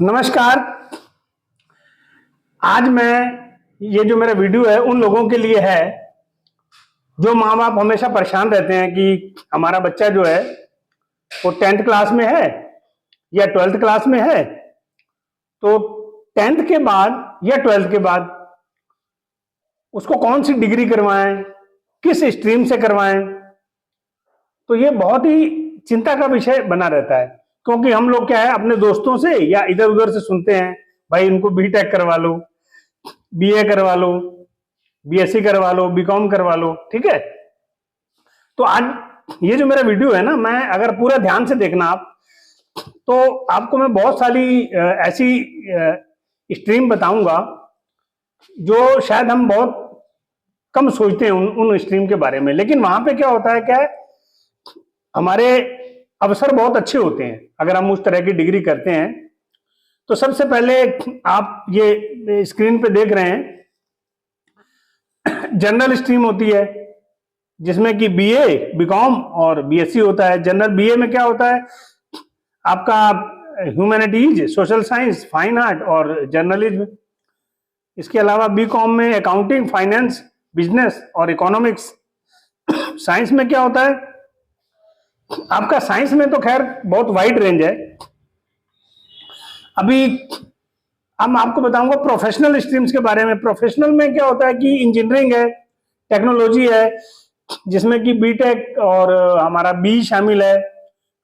नमस्कार। आज मैं ये जो मेरा वीडियो है उन लोगों के लिए है जो माँ बाप हमेशा परेशान रहते हैं कि हमारा बच्चा जो है वो 10th क्लास में है या 12th क्लास में है, तो 10th के बाद या 12th के बाद उसको कौन सी डिग्री करवाएं, किस स्ट्रीम से करवाएं। तो ये बहुत ही चिंता का विषय बना रहता है, क्योंकि हम लोग क्या है अपने दोस्तों से या इधर उधर से सुनते हैं, भाई इनको बीटेक करवा लो, बीए करवा लो, बीएससी करवा लो, बीकॉम करवा लो। ठीक है, तो आज ये जो मेरा वीडियो है ना, मैं अगर पूरा ध्यान से देखना आप, तो आपको मैं बहुत सारी ऐसी स्ट्रीम बताऊंगा जो शायद हम बहुत कम सोचते हैं उन स्ट्रीम के बारे में। लेकिन वहां पे क्या होता है, क्या है, हमारे अवसर बहुत अच्छे होते हैं अगर हम उस तरह की डिग्री करते हैं। तो सबसे पहले आप ये स्क्रीन पे देख रहे हैं, जनरल स्ट्रीम होती है जिसमें कि बीए, बीकॉम और बीएससी होता है। जनरल बीए में क्या होता है, आपका humanities, social science, fine art और जर्नलिज्म। इसके अलावा बीकॉम में अकाउंटिंग, फाइनेंस, बिजनेस और इकोनॉमिक्स। साइंस में क्या होता है आपका, साइंस में तो खैर बहुत वाइड रेंज है। अभी अब आपको बताऊंगा प्रोफेशनल स्ट्रीम्स के बारे में। प्रोफेशनल में क्या होता है कि इंजीनियरिंग है, टेक्नोलॉजी है जिसमें कि बीटेक और हमारा बी शामिल है,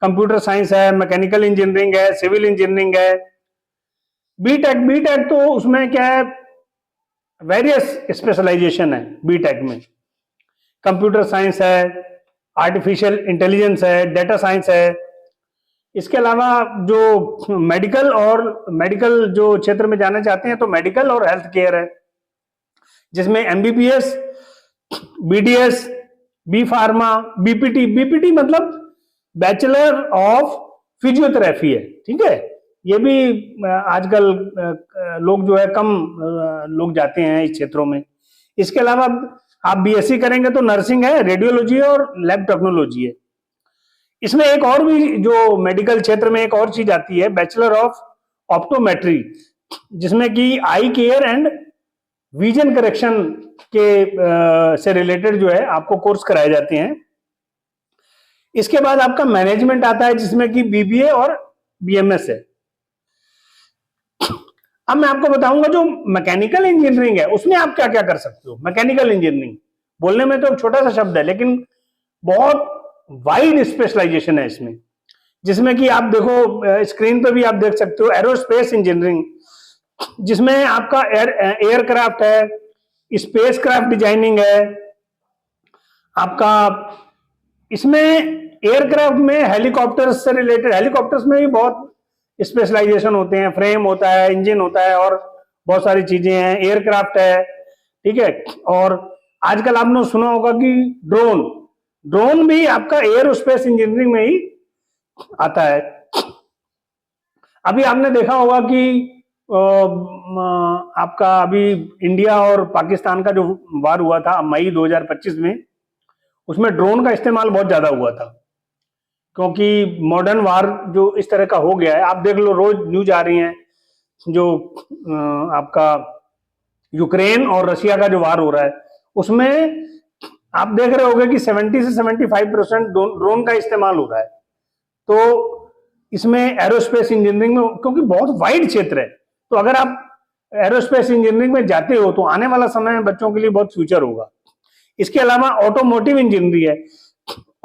कंप्यूटर साइंस है, मैकेनिकल इंजीनियरिंग है, सिविल इंजीनियरिंग है। बीटेक बीटेक तो उसमें क्या है, वेरियस स्पेशलाइजेशन है बीटेक में। कंप्यूटर साइंस है, आर्टिफिशियल इंटेलिजेंस है, डेटा साइंस है। इसके अलावा जो मेडिकल जो क्षेत्र में जाना चाहते हैं तो मेडिकल और हेल्थ केयर है, जिसमें MBBS, BDS, B pharma, BPT. BPT मतलब बैचलर ऑफ फिजियोथेरेपी है। ठीक है, ये भी आजकल लोग जो है कम लोग जाते हैं इस क्षेत्रों में। इसके अलावा आप बीएससी करेंगे तो नर्सिंग है, रेडियोलॉजी और लैब टेक्नोलॉजी है। इसमें एक और भी जो मेडिकल क्षेत्र में एक और चीज आती है, बैचलर ऑफ ऑप्टोमेट्री, जिसमें कि आई केयर एंड विजन करेक्शन के से रिलेटेड जो है आपको कोर्स कराए जाते हैं। इसके बाद आपका मैनेजमेंट आता है जिसमें कि बीबीए और बीएमएस है। अब मैं आपको बताऊंगा जो मैकेनिकल इंजीनियरिंग है उसमें आप क्या क्या कर सकते हो। मैकेनिकल इंजीनियरिंग बोलने में तो एक छोटा सा शब्द है, लेकिन बहुत वाइड स्पेशलाइजेशन है इसमें, जिसमें कि आप देखो स्क्रीन पे भी आप देख सकते हो, एरोस्पेस इंजीनियरिंग, जिसमें आपका एयरक्राफ्ट है, स्पेस क्राफ्ट डिजाइनिंग है आपका। इसमें एयरक्राफ्ट में हेलीकॉप्टर्स से रिलेटेड, हेलीकॉप्टर्स में भी बहुत स्पेशलाइजेशन होते हैं, फ्रेम होता है, इंजन होता है और बहुत सारी चीजें हैं। एयरक्राफ्ट है, ठीक है। और आजकल आपने सुना होगा कि ड्रोन, ड्रोन भी आपका एयरोस्पेस इंजीनियरिंग में ही आता है। अभी आपने देखा होगा कि आपका अभी इंडिया और पाकिस्तान का जो वार हुआ था मई 2025 में, उसमें ड्रोन का इस्तेमाल बहुत ज्यादा हुआ था, क्योंकि मॉडर्न वार जो इस तरह का हो गया है। आप देख लो, रोज न्यूज आ रही हैं, जो आपका यूक्रेन और रशिया का जो वार हो रहा है उसमें आप देख रहे होंगे कि 70 से 75% ड्रोन का इस्तेमाल हो रहा है। तो इसमें एरोस्पेस इंजीनियरिंग में, क्योंकि बहुत वाइड क्षेत्र है, तो अगर आप एरोस्पेस इंजीनियरिंग में जाते हो तो आने वाला समय में बच्चों के लिए बहुत फ्यूचर होगा। इसके अलावा ऑटोमोटिव इंजीनियरिंग है।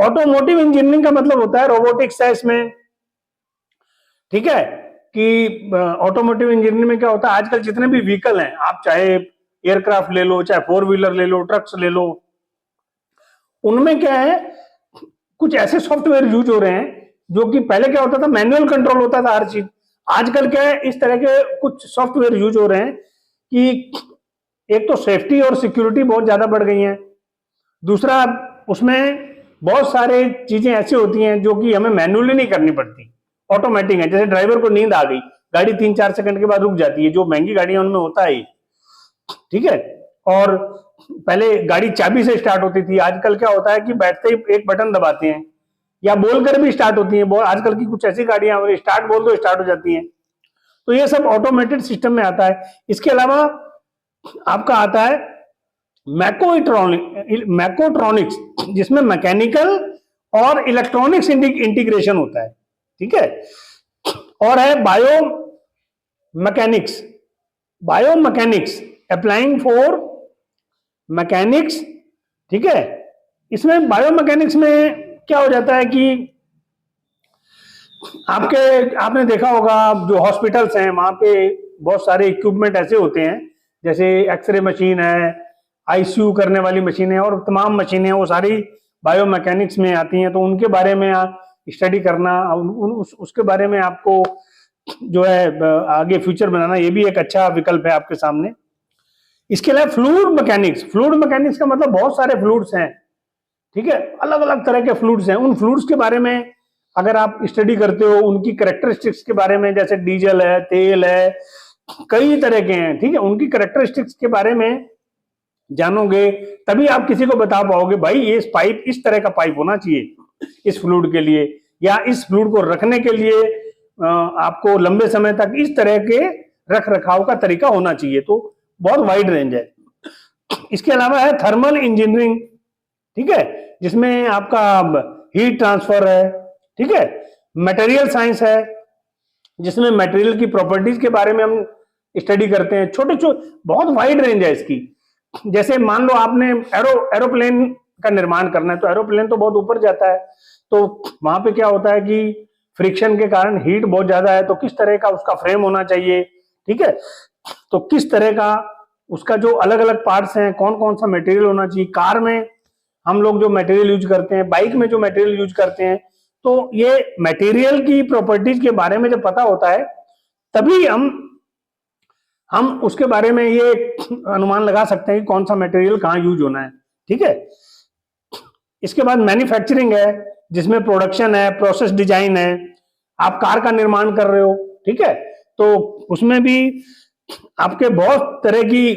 ऑटोमोटिव इंजीनियरिंग का मतलब होता है रोबोटिक्स है इसमें। ठीक है, कि ऑटोमोटिव इंजीनियरिंग में क्या होता है, आजकल जितने भी व्हीकल हैं, आप चाहे एयरक्राफ्ट ले लो, चाहे 4 व्हीलर ले लो, ट्रक्स ले लो, उनमें क्या है, कुछ ऐसे सॉफ्टवेयर यूज हो रहे हैं जो कि पहले क्या होता था, मैनुअल कंट्रोल होता था हर चीज। आजकल क्या है, इस तरह के कुछ सॉफ्टवेयर यूज हो रहे हैं कि एक तो सेफ्टी और सिक्योरिटी बहुत ज्यादा बढ़ गई है, दूसरा उसमें बहुत सारे चीजें ऐसी होती हैं जो कि हमें मैनुअली नहीं करनी पड़ती, ऑटोमेटिक है। जैसे ड्राइवर को नींद आ गई, गाड़ी 3-4 सेकंड के बाद रुक जाती है, जो महंगी गाड़ियां उनमें होता है। ठीक है, और पहले गाड़ी चाबी से स्टार्ट होती थी, आजकल क्या होता है कि बैठते ही एक बटन दबाते हैं या बोलकर भी स्टार्ट होती हैं। आजकल की कुछ ऐसी गाड़ियां स्टार्ट बोल दो स्टार्ट हो जाती हैं। तो ये सब ऑटोमेटेड सिस्टम में आता है। इसके अलावा आपका आता है मैकोट्रॉनिक्स, जिसमें मैकेनिकल और इलेक्ट्रॉनिक्स इंटीग्रेशन होता है, ठीक है। और है बायोमैकेनिक्स अप्लाइंग फॉर मैकेनिक्स, ठीक है। इसमें बायोमैकेनिक्स में क्या हो जाता है कि आपने देखा होगा जो हॉस्पिटल्स हैं वहां पे बहुत सारे इक्विपमेंट ऐसे होते हैं, जैसे एक्सरे मशीन है, आईसीयू करने वाली मशीनें और तमाम मशीनें, वो सारी बायोमैकेनिक्स में आती हैं। तो उनके बारे में स्टडी करना, उसके बारे में आपको जो है आगे फ्यूचर बनाना, ये भी एक अच्छा विकल्प है आपके सामने। इसके अलावा फ्लूइड मैकेनिक्स का मतलब बहुत सारे फ्लूइड्स हैं, ठीक है, अलग अलग तरह के फ्लूइड्स हैं। उन फ्लूइड्स के बारे में अगर आप स्टडी करते हो, उनकी कैरेक्टरिस्टिक्स के बारे में, जैसे डीजल है, तेल है, कई तरह के हैं, ठीक है, उनकी कैरेक्टरिस्टिक्स के बारे में जानोगे तभी आप किसी को बता पाओगे भाई ये पाइप, इस तरह का पाइप होना चाहिए इस फ्लूइड के लिए, या इस फ्लूइड को रखने के लिए आपको लंबे समय तक इस तरह के रख रखाव का तरीका होना चाहिए। तो बहुत वाइड रेंज है। इसके अलावा है थर्मल इंजीनियरिंग, ठीक है, जिसमें आपका हीट ट्रांसफर है, ठीक है। मटेरियल साइंस है, जिसमें मटेरियल की प्रॉपर्टीज के बारे में हम स्टडी करते हैं। छोटे बहुत वाइड रेंज है इसकी। जैसे मान लो आपने एरोप्लेन का निर्माण करना है, तो एरोप्लेन तो बहुत ऊपर जाता है, तो वहां पे क्या होता है कि फ्रिक्शन के कारण हीट बहुत ज्यादा है, तो किस तरह का उसका फ्रेम होना चाहिए, ठीक है। तो किस तरह का उसका जो अलग अलग पार्ट्स हैं, कौन कौन सा मटेरियल होना चाहिए। कार में हम लोग जो मटेरियल यूज करते हैं, बाइक में जो मटेरियल यूज करते हैं, तो ये मटेरियल की प्रॉपर्टीज के बारे में जब पता होता है तभी हम उसके बारे में ये अनुमान लगा सकते हैं कि कौन सा मटेरियल कहाँ यूज होना है, ठीक है। इसके बाद मैन्युफैक्चरिंग है, जिसमें प्रोडक्शन है, प्रोसेस डिजाइन है। आप कार का निर्माण कर रहे हो, ठीक है, तो उसमें भी आपके बहुत तरह की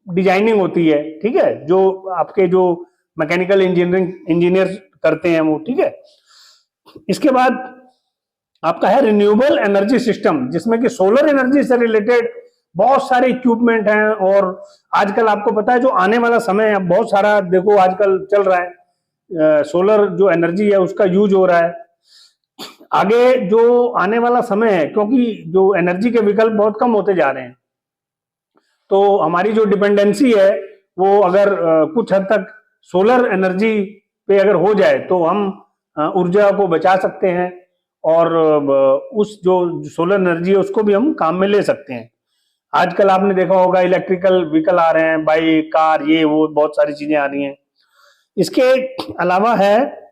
डिजाइनिंग होती है, ठीक है, जो आपके जो मैकेनिकल इंजीनियर करते हैं वो, ठीक है। इसके बाद आपका है रिन्यूएबल एनर्जी सिस्टम, जिसमें कि सोलर एनर्जी से रिलेटेड बहुत सारे इक्विपमेंट हैं। और आजकल आपको पता है जो आने वाला समय है, बहुत सारा देखो आजकल चल रहा है, सोलर जो एनर्जी है उसका यूज हो रहा है। आगे जो आने वाला समय है, क्योंकि जो एनर्जी के विकल्प बहुत कम होते जा रहे हैं, तो हमारी जो डिपेंडेंसी है वो अगर कुछ हद तक सोलर एनर्जी पे अगर हो जाए तो हम ऊर्जा को बचा सकते हैं, और उस जो सोलर एनर्जी है उसको भी हम काम में ले सकते हैं। आजकल आपने देखा होगा इलेक्ट्रिकल व्हीकल आ रहे हैं, बाइक, कार, ये वो बहुत सारी चीजें आ रही हैं। इसके अलावा है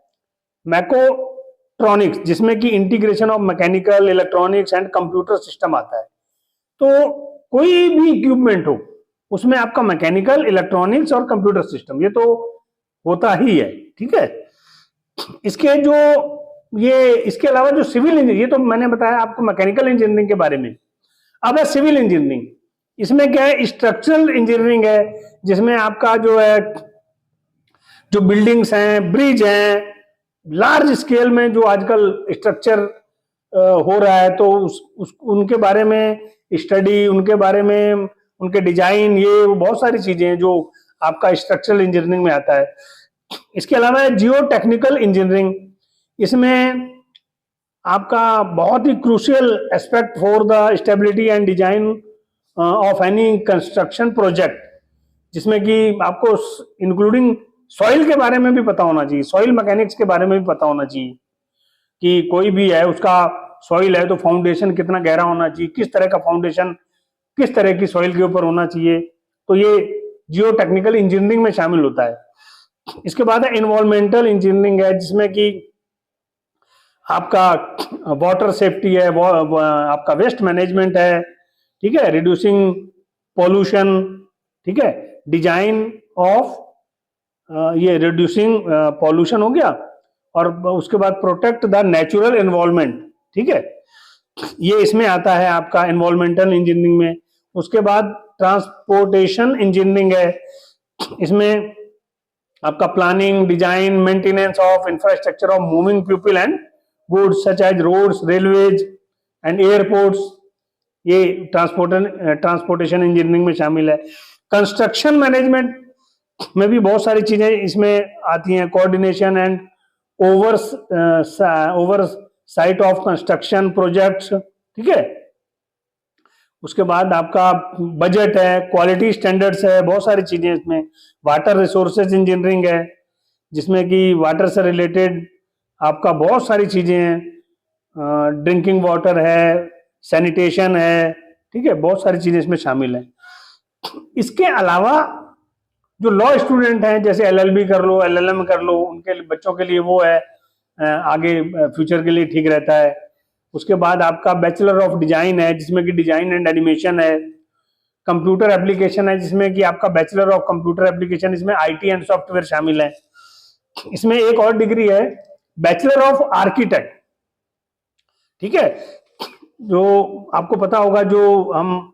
मैकोट्रॉनिक्स, जिसमें कि integration of mechanical, electronics and computer system आता है। तो कोई भी इक्विपमेंट हो उसमें आपका मैकेनिकल, इलेक्ट्रॉनिक्स और कंप्यूटर सिस्टम ये तो होता ही है, ठीक है। इसके अलावा जो सिविल इंजीनियरिंग, ये तो मैंने बताया आपको मैकेनिकल इंजीनियरिंग के बारे में। अब है सिविल इंजीनियरिंग। इसमें क्या है, स्ट्रक्चरल इंजीनियरिंग है, जिसमें आपका जो है जो बिल्डिंग्स हैं, ब्रिज हैं, लार्ज स्केल में जो आजकल स्ट्रक्चर हो रहा है, तो उनके बारे में स्टडी, उनके बारे में उनके डिजाइन, ये बहुत सारी चीजें हैं जो आपका स्ट्रक्चरल इंजीनियरिंग में आता है। इसके अलावा है जियो टेक्निकल इंजीनियरिंग। इसमें आपका बहुत ही crucial aspect for the stability and design of any construction project, जिसमें कि आपको इंक्लूडिंग सॉइल के बारे में भी पता होना चाहिए, सॉइल मैकेनिक्स के बारे में भी पता होना चाहिए कि कोई भी है उसका सॉइल है तो फाउंडेशन कितना गहरा होना चाहिए, किस तरह का फाउंडेशन किस तरह की सॉइल के ऊपर होना चाहिए। तो ये जियो टेक्निकल इंजीनियरिंग में शामिल होता है। इसके बाद है एनवायरमेंटल इंजीनियरिंग है, जिसमें कि आपका वाटर सेफ्टी है, आपका वेस्ट मैनेजमेंट है, ठीक है, रिड्यूसिंग पॉल्यूशन, ठीक है, डिजाइन ऑफ ये रिड्यूसिंग पॉल्यूशन हो गया, और उसके बाद प्रोटेक्ट द नेचुरल एनवायरनमेंट, ठीक है, ये इसमें आता है आपका एनवायरमेंटल इंजीनियरिंग में। उसके बाद ट्रांसपोर्टेशन इंजीनियरिंग है, इसमें आपका planning, design, maintenance of infrastructure of moving people and goods such as roads, railways and airports, ये ट्रांसपोर्टेशन इंजीनियरिंग में शामिल है। कंस्ट्रक्शन मैनेजमेंट में भी बहुत सारी चीजें इसमें आती हैं, coordination and over site of construction projects, ठीक है। उसके बाद आपका बजट है, क्वालिटी स्टैंडर्ड्स है, बहुत सारी चीजें इसमें। वाटर रिसोर्सेज इंजीनियरिंग है, जिसमें कि वाटर से रिलेटेड आपका बहुत सारी चीजें हैं, ड्रिंकिंग वाटर है, सैनिटेशन है, ठीक है, बहुत सारी चीजें इसमें शामिल हैं। इसके अलावा जो लॉ स्टूडेंट हैं, जैसे एलएलबी कर लो, एलएलएम कर लो, उनके बच्चों के लिए वो है, आगे फ्यूचर के लिए ठीक रहता है। उसके बाद आपका बैचलर ऑफ डिजाइन है, जिसमें कि डिजाइन एंड एनिमेशन है। कंप्यूटर एप्लीकेशन है, जिसमें कि आपका बैचलर ऑफ कंप्यूटर एप्लीकेशन, इसमें आईटी एंड सॉफ्टवेयर शामिल है। इसमें एक और डिग्री है, बैचलर ऑफ आर्किटेक्ट, ठीक है। जो आपको पता होगा, जो हम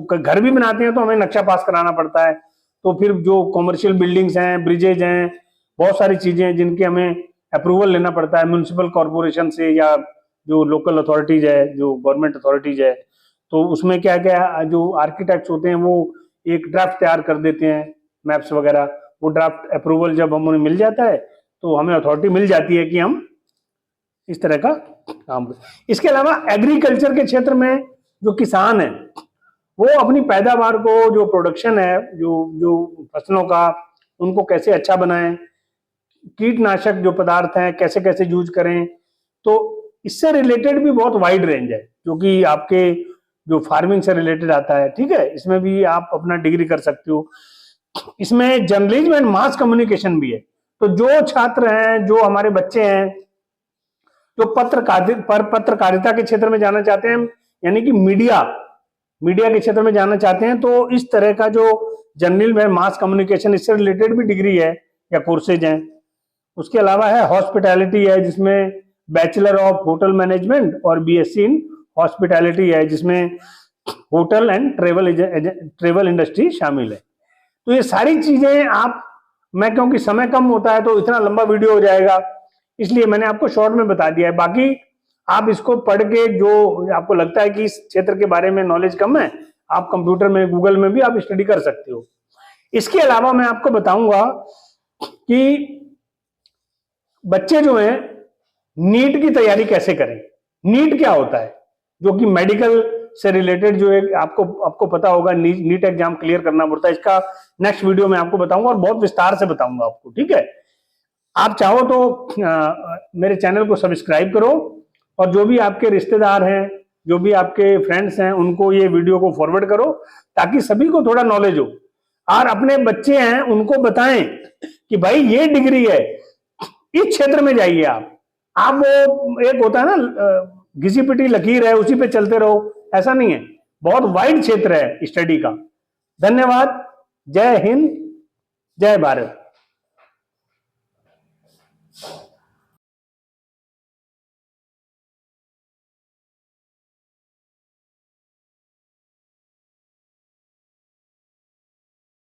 घर भी बनाते हैं तो हमें नक्शा पास कराना पड़ता है, तो फिर जो कॉमर्शियल बिल्डिंग्स हैं, ब्रिजेज हैं, बहुत सारी चीजें हैं जिनके हमें अप्रूवल लेना पड़ता है म्युनिसिपल कॉर्पोरेशन से या जो लोकल अथॉरिटीज है, जो गवर्नमेंट अथॉरिटीज है। तो उसमें क्या क्या जो आर्किटेक्ट्स होते हैं वो एक ड्राफ्ट तैयार कर देते हैं, मैप्स वगैरह। वो ड्राफ्ट अप्रूवल जब हम उन्हें मिल जाता है तो हमें अथॉरिटी मिल जाती है कि हम इस तरह का काम करें। इसके अलावा एग्रीकल्चर के क्षेत्र में जो किसान है वो अपनी पैदावार को, जो प्रोडक्शन है जो फसलों का, उनको कैसे अच्छा बनाएं, कीटनाशक जो पदार्थ हैं कैसे कैसे यूज करें, तो इससे रिलेटेड भी बहुत वाइड रेंज है जो कि आपके जो फार्मिंग से रिलेटेड आता है, ठीक है। इसमें भी आप अपना डिग्री कर सकते हो। इसमें जर्नलिज्म एंड मास कम्युनिकेशन भी है। तो जो छात्र हैं, जो हमारे बच्चे हैं, जो पत्रकारिता के क्षेत्र में जाना चाहते हैं, यानी कि मीडिया के क्षेत्र में जाना चाहते हैं, तो इस तरह का जो जर्नलिज्म है, मास कम्युनिकेशन, इससे रिलेटेड भी डिग्री है या कोर्सेज हैं। उसके अलावा है हॉस्पिटैलिटी है, जिसमें बैचलर ऑफ होटल मैनेजमेंट और बीएससी इन हॉस्पिटैलिटी है, जिसमें होटल एंड ट्रेवल इंडस्ट्री शामिल है। तो ये सारी चीजें मैं क्योंकि समय कम होता है तो इतना लंबा वीडियो हो जाएगा, इसलिए मैंने आपको शॉर्ट में बता दिया है। बाकी आप इसको पढ़ के, जो आपको लगता है कि इस क्षेत्र के बारे में नॉलेज कम है, आप कंप्यूटर में, गूगल में भी आप स्टडी कर सकते हो। इसके अलावा मैं आपको बताऊंगा कि बच्चे जो हैं नीट की तैयारी कैसे करें। नीट क्या होता है, जो कि मेडिकल से रिलेटेड जो है, आपको पता होगा, नीट एग्जाम क्लियर करना पड़ता है। इसका नेक्स्ट वीडियो में आपको बताऊंगा और बहुत विस्तार से बताऊंगा आपको, ठीक है। आप चाहो तो मेरे चैनल को सब्सक्राइब करो और जो भी आपके रिश्तेदार हैं, जो भी आपके फ्रेंड्स हैं, उनको ये वीडियो को फॉरवर्ड करो ताकि सभी को थोड़ा नॉलेज हो। और अपने बच्चे हैं उनको बताएं कि भाई ये डिग्री है, इस क्षेत्र में जाइए आप वो एक होता है ना, घिसी पिटी लकीर है, उसी पे चलते रहो, ऐसा नहीं है। बहुत वाइड क्षेत्र है स्टडी का। धन्यवाद। जय हिंद, जय भारत।